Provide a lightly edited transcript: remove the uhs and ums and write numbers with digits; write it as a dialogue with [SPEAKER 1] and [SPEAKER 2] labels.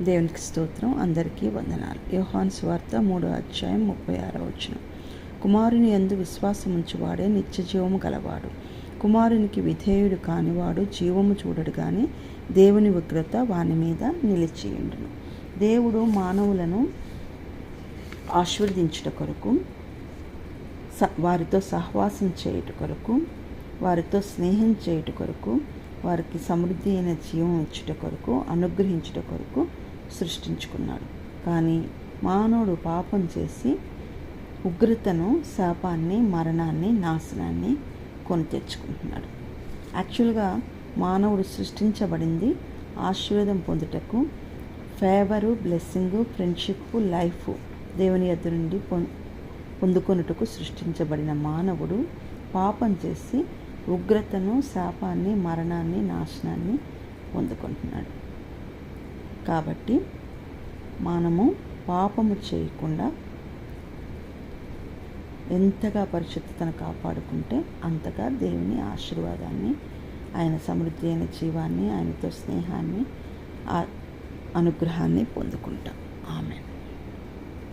[SPEAKER 1] దేవునికి స్తోత్రం. అందరికీ వందనాలు. యోహాను సువార్త 3:36. కుమారుని యందు విశ్వాసముంచువాడే నిత్య జీవము గలవాడు. కుమారునికి విధేయుడు కానివాడు జీవము చూడడు గాని దేవుని ఉగ్రత వాని మీద నిలిచియుండును. దేవుడు మానవులను ఆశీర్వదించుట కొరకు, వారితో సహవాసం చేయుట కొరకు, వారితో స్నేహం చేయుట కొరకు, వారికి సమృద్ధి అయిన జీవం ఇచ్చుట కొరకు, అనుగ్రహించుట కొరకు సృష్టించుకున్నాడు. కానీ మానవుడు పాపం చేసి ఉగ్రతను, శాపాన్ని, మరణాన్ని, నాశనాన్ని కొని తెచ్చుకుంటున్నాడు. యాక్చువల్గా మానవుడు సృష్టించబడింది ఆశీర్వాదం పొందుటకు, ఫేవరు, బ్లెస్సింగు, ఫ్రెండ్షిప్, లైఫ్ దేవుని యొద్ద నుండి పొందుకొనుటకు సృష్టించబడిన మానవుడు పాపం చేసి ఉగ్రతను, శాపాన్ని, మరణాన్ని, నాశనాన్ని పొందుకుంటున్నాడు. కాబట్టి మనము పాపము చేయకుండా ఎంతగా పరిశుద్ధతను కాపాడుకుంటే అంతగా దేవుని ఆశీర్వాదాన్ని, ఆయన సమృద్ధి అయిన జీవాన్ని, ఆయనతో స్నేహాన్ని, అనుగ్రహాన్ని పొందుకుంటాం. ఆమేన్.